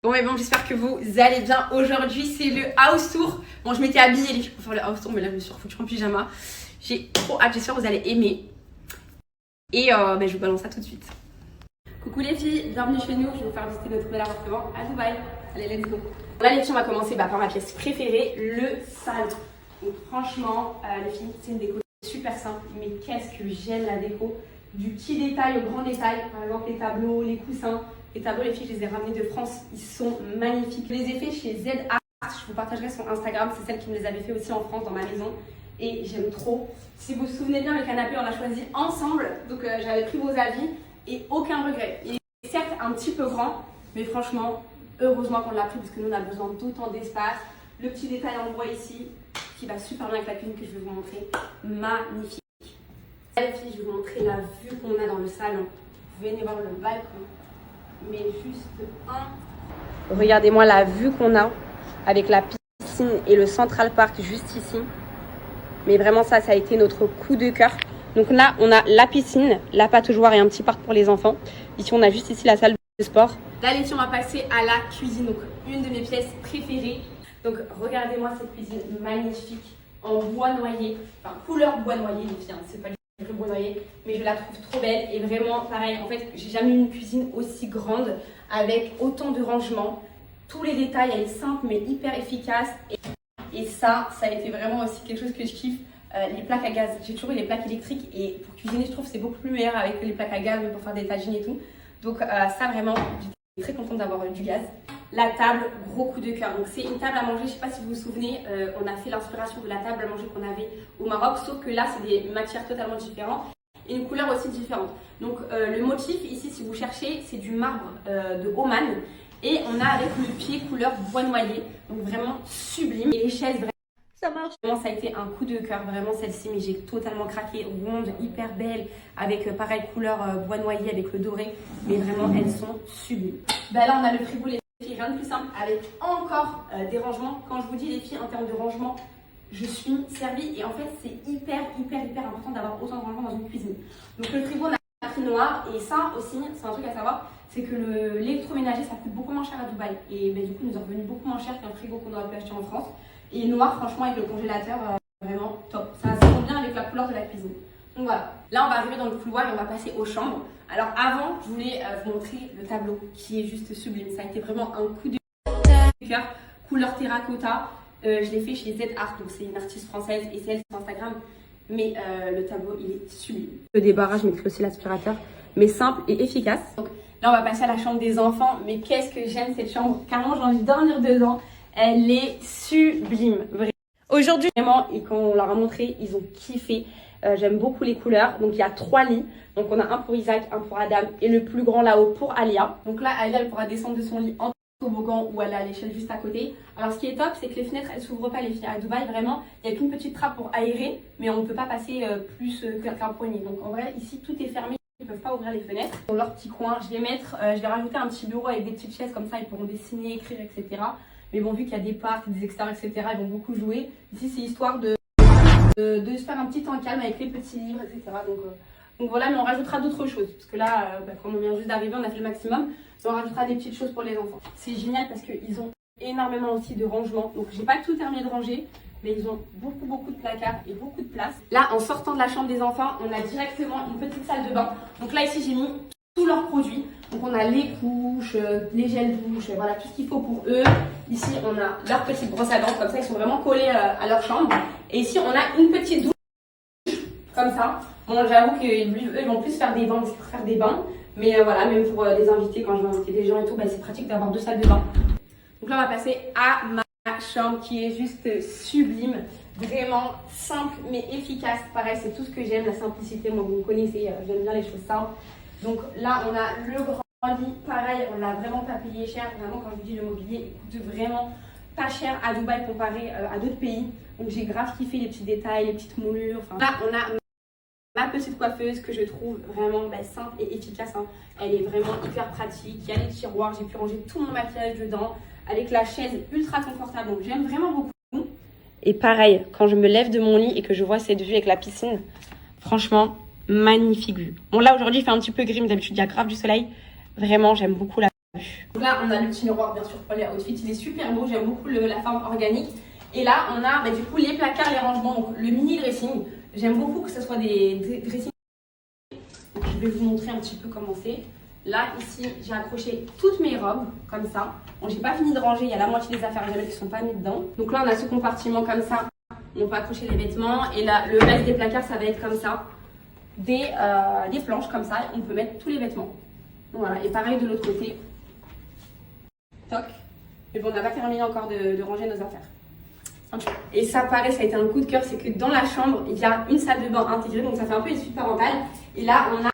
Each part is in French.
Bon et bon, j'espère que vous allez bien. Aujourd'hui c'est le house tour. Bon, je m'étais habillée les filles pour faire le house tour, mais là je me suis refoutue en pyjama. J'ai trop hâte, j'espère que vous allez aimer. Et je vous balance ça tout de suite. Coucou les filles, bienvenue chez nous. Je vais vous faire visiter notre nouvel appartement à Dubaï. Allez, let's go. Là les filles, on va commencer par ma pièce préférée, le salon. Donc franchement les filles, c'est une déco super simple, mais qu'est-ce que j'aime la déco. Du petit détail au grand détail, par exemple les tableaux, les coussins. Les tableaux, les filles, je les ai ramenés de France, ils sont magnifiques. Je les ai faits chez Z Art, je vous partagerai son Instagram, c'est celle qui me les avait fait aussi en France dans ma maison. Et j'aime trop. Si vous vous souvenez bien, le canapé, on l'a choisi ensemble, donc j'avais pris vos avis et aucun regret. Il est certes un petit peu grand, mais franchement, heureusement qu'on l'a pris parce que nous, on a besoin d'autant d'espace. Le petit détail en bois ici, qui va super bien avec la cuisine que je vais vous montrer, magnifique. Les filles, je vais vous montrer la vue qu'on a dans le salon. Vous venez voir le balcon. Mais juste un. Regardez-moi la vue qu'on a avec la piscine et le Central Park juste ici. Mais vraiment ça a été notre coup de cœur. Donc là, on a la piscine, la pataugeoire et un petit parc pour les enfants. Ici, on a juste ici la salle de sport. Là, les filles, on va passer à la cuisine. Donc, une de mes pièces préférées. Donc, regardez-moi cette cuisine magnifique en bois noyer. Enfin, couleur bois noyer, les filles. Hein. C'est pas le bois noyer, mais je la trouve trop belle. Et vraiment, pareil, en fait, j'ai jamais eu une cuisine aussi grande avec autant de rangements. Tous les détails, elle est simple, mais hyper efficace. Et ça a été vraiment aussi quelque chose que je kiffe. Les plaques à gaz, j'ai toujours eu les plaques électriques et pour cuisiner je trouve que c'est beaucoup plus meilleur avec les plaques à gaz, même pour faire des tagines et tout. Donc ça vraiment, j'étais très contente d'avoir du gaz. La table, gros coup de cœur. Donc c'est une table à manger, je sais pas si vous vous souvenez, on a fait l'inspiration de la table à manger qu'on avait au Maroc, sauf que là c'est des matières totalement différentes et une couleur aussi différente. Donc le motif ici, si vous cherchez, c'est du marbre de Oman et on a avec le pied couleur bois noyer, donc vraiment sublime. Et les chaises, ça marche. Vraiment, ça a été un coup de cœur, vraiment celle-ci, mais j'ai totalement craqué, ronde, hyper belle, avec pareil couleur bois noyer avec le doré, mais vraiment elles sont sublimes. Bah là on a le frigo, les filles, rien de plus simple, avec encore des rangements. Quand je vous dis les filles, en termes de rangement, je suis servie et en fait c'est hyper important d'avoir autant de rangements dans une cuisine. Donc le frigo, on a pris noir et ça aussi, c'est un truc à savoir, c'est que l'électroménager ça coûte beaucoup moins cher à Dubaï et bah, du coup nous est revenu beaucoup moins cher qu'un frigo qu'on aurait pu acheter en France. Et noir, franchement, avec le congélateur, vraiment top. Ça se bien avec la couleur de la cuisine. Donc voilà. Là, on va arriver dans le couloir et on va passer aux chambres. Alors avant, je voulais vous montrer le tableau qui est juste sublime. Ça a été vraiment un coup de cœur. Couleur terracotta. Je l'ai fait chez Z Art, donc c'est une artiste française et c'est elle sur Instagram. Mais le tableau, il est sublime. Le débarrage, je mettrai aussi l'aspirateur. Mais simple et efficace. Donc là, on va passer à la chambre des enfants. Mais qu'est-ce que j'aime cette chambre. Carrément, j'ai envie de dormir dedans. Elle est sublime, vraiment. Aujourd'hui, vraiment, et quand on leur a montré, ils ont kiffé. J'aime beaucoup les couleurs. Donc, il y a 3 lits. Donc, on a un pour Isaac, un pour Adam et le plus grand là-haut pour Alia. Donc là, Alia, elle pourra descendre de son lit en toboggan ou aller à l'échelle juste à côté. Alors, ce qui est top, c'est que les fenêtres, elles s'ouvrent pas, les filles. À Dubaï, vraiment, il y a qu'une petite trappe pour aérer, mais on ne peut pas passer plus qu'un poignet. Donc, en vrai, ici, tout est fermé. Ils ne peuvent pas ouvrir les fenêtres. Dans leur petit coin, je vais rajouter un petit bureau avec des petites chaises comme ça. Ils pourront dessiner, écrire, etc. Mais bon, vu qu'il y a des parcs, des extérieurs, etc., ils vont beaucoup jouer. Ici, c'est histoire de se faire un petit temps calme avec les petits livres, etc. Donc voilà, mais on rajoutera d'autres choses. Parce que là, comme on vient juste d'arriver, on a fait le maximum. Mais on rajoutera des petites choses pour les enfants. C'est génial parce qu'ils ont énormément aussi de rangements. Donc j'ai pas tout terminé de ranger, mais ils ont beaucoup de placards et beaucoup de place. Là, en sortant de la chambre des enfants, on a directement une petite salle de bain. Donc là, ici, j'ai mis tous leurs produits. Donc on a les couches, les gels douche, voilà tout ce qu'il faut pour eux. Ici on a leur petite brosse à dents, comme ça ils sont vraiment collés à leur chambre. Et ici on a une petite douche, comme ça. Bon, j'avoue qu'eux ils vont plus faire des bains, faire des bains. Mais voilà, même pour des invités, quand je vais inviter des gens et tout, bah, c'est pratique d'avoir 2 salles de bain. Donc là on va passer à ma chambre qui est juste sublime. Vraiment simple mais efficace. Pareil, c'est tout ce que j'aime, la simplicité. Moi vous me connaissez, j'aime bien les choses simples. Donc là, on a le grand lit. Pareil, on l'a vraiment pas payé cher. Vraiment, quand je vous dis le mobilier, il coûte vraiment pas cher à Dubaï comparé à d'autres pays. Donc j'ai grave kiffé les petits détails, les petites moulures. Enfin, là, on a ma petite coiffeuse que je trouve vraiment simple et efficace. Hein. Elle est vraiment hyper pratique. Il y a les tiroirs, j'ai pu ranger tout mon maquillage dedans. Avec la chaise ultra confortable. Donc j'aime vraiment beaucoup. Et pareil, quand je me lève de mon lit et que je vois cette vue avec la piscine, franchement, magnifique vue. Bon là aujourd'hui il fait un petit peu gris, mais d'habitude il y a grave du soleil. Vraiment j'aime beaucoup la Donc là, on a le petit miroir, bien sûr, pour les outfits. Il est super beau, j'aime beaucoup la forme organique. Et là, on a du coup les placards, les rangements, donc le mini dressing. J'aime beaucoup que ce soit des dressings. Donc, je vais vous montrer un petit peu comment c'est. Là, ici, j'ai accroché toutes mes robes, comme ça. Bon, j'ai pas fini de ranger, il y a la moitié des affaires qui sont pas mises dedans. Donc là, on a ce compartiment comme ça. On peut accrocher les vêtements. Et là, le reste des placards, ça va être comme ça. Des planches comme ça, on peut mettre tous les vêtements. Voilà, et pareil de l'autre côté. Toc. Mais bon, on n'a pas terminé encore de ranger nos affaires. Et ça, pareil, ça a été un coup de cœur, c'est que dans la chambre, il y a une salle de bain intégrée, donc ça fait un peu une suite parentale. Et là, on a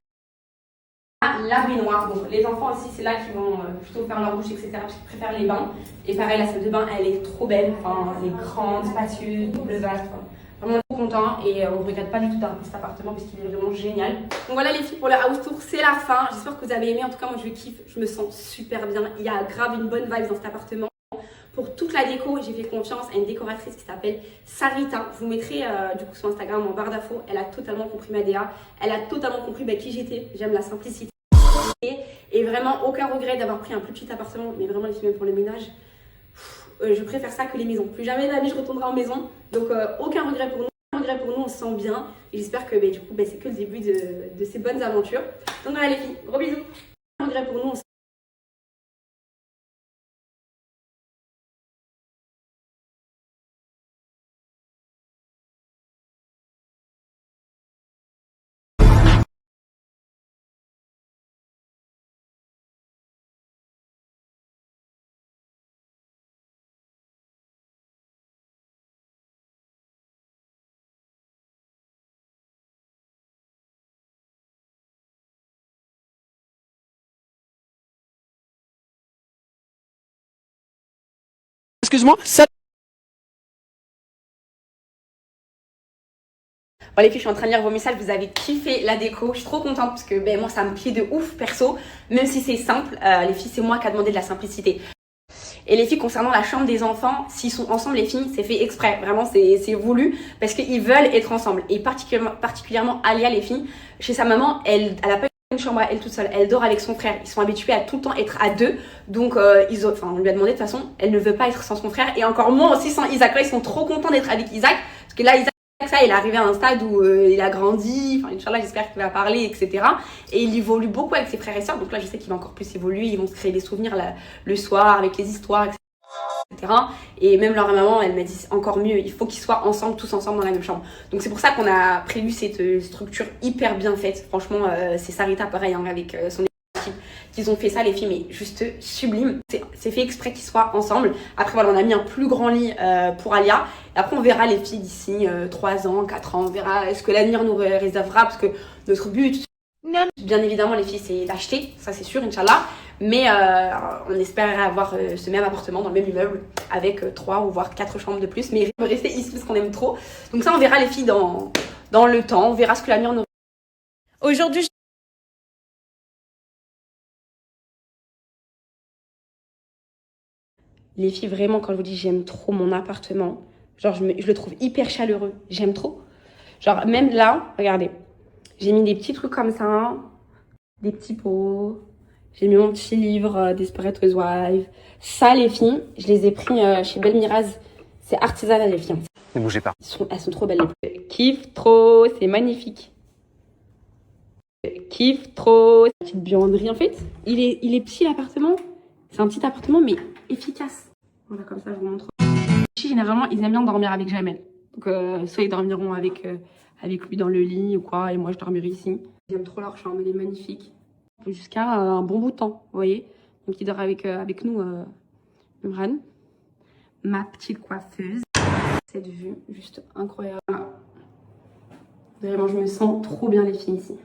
la baignoire. Donc les enfants aussi, c'est là qu'ils vont plutôt faire leur bouche, etc. parce qu'ils préfèrent les bains. Et pareil, la salle de bain, elle est trop belle. Enfin, elle est grande, spacieuse, double vaste. Vraiment trop content et on ne regrette pas du tout d'avoir cet appartement parce qu'il est vraiment génial. Donc voilà les filles pour le house tour, c'est la fin. J'espère que vous avez aimé. En tout cas, moi je kiffe, je me sens super bien. Il y a grave une bonne vibe dans cet appartement. Pour toute la déco, j'ai fait confiance à une décoratrice qui s'appelle Sarita. Je vous mettrai du coup sur Instagram en barre d'infos. Elle a totalement compris ma DA. Elle a totalement compris qui j'étais. J'aime la simplicité. Et vraiment aucun regret d'avoir pris un plus petit appartement. Mais vraiment les filles, même pour le ménage, je préfère ça que les maisons. Plus jamais de ma vie je retournerai en maison. Donc aucun regret pour nous. On se sent bien. Et j'espère que du coup c'est que le début de ces bonnes aventures. Donc voilà les filles, gros bisous. Aucun regret pour nous. Excuse-moi, ça. Bon les filles, je suis en train de lire vos messages, vous avez kiffé la déco, je suis trop contente parce que moi ça me plaît de ouf perso, même si c'est simple, les filles c'est moi qui a demandé de la simplicité. Et les filles concernant la chambre des enfants, s'ils sont ensemble les filles, c'est fait exprès, vraiment c'est voulu parce qu'ils veulent être ensemble. Et particulièrement Alia les filles, chez sa maman, elle a pas une chambre à elle toute seule, elle dort avec son frère, ils sont habitués à tout le temps être à deux, donc on lui a demandé de toute façon, elle ne veut pas être sans son frère et encore moins aussi sans Isaac. Là ils sont trop contents d'être avec Isaac, parce que là Isaac, ça, il est arrivé à un stade où il a grandi, enfin Inch'Allah j'espère qu'il va parler, etc. Et il évolue beaucoup avec ses frères et sœurs, donc là je sais qu'il va encore plus évoluer, ils vont se créer des souvenirs le soir avec les histoires, etc. Et même leur maman, elle m'a dit encore mieux, il faut qu'ils soient ensemble, tous ensemble dans la même chambre. Donc c'est pour ça qu'on a prévu cette structure hyper bien faite. Franchement, c'est Sarita pareil avec son équipe qu'ils ont fait ça les filles, mais juste sublime. C'est fait exprès qu'ils soient ensemble. Après voilà, on a mis un plus grand lit pour Alia. Et après on verra les filles d'ici 3 ans, 4 ans, on verra ce que l'avenir nous réservera parce que notre but, bien évidemment les filles, c'est d'acheter, ça c'est sûr, Inch'Allah. Mais on espérait avoir ce même appartement dans le même immeuble avec 3 ou voire 4 chambres de plus, mais rester ici parce qu'on aime trop. Donc ça on verra les filles dans le temps, on verra ce que l'avenir nous... Aujourd'hui, les filles, vraiment, quand je vous dis j'aime trop mon appartement, genre je le trouve hyper chaleureux, j'aime trop. Genre même là, regardez, j'ai mis des petits trucs comme ça, des petits pots, j'ai mis mon petit livre Desperate Housewives. Ça les filles, je les ai pris chez Belle Miraz, c'est artisanal les filles. Ne bougez pas. Elles sont trop belles les filles. Kiffe trop, c'est magnifique. Kiffe trop, petite buanderie en fait. Il est petit l'appartement, c'est un petit appartement mais efficace. Voilà, comme ça, je vous montre. Généralement, ils aiment bien dormir avec Jamel. Donc, soit ils dormiront avec lui dans le lit ou quoi, et moi, je dormirai ici. J'aime trop leur chambre, elle est magnifique. Jusqu'à un bon bout de temps, vous voyez. Donc, il dort avec nous, Imran. Ma petite coiffeuse. Cette vue, juste incroyable. Vraiment, je me sens trop bien, les filles, ici.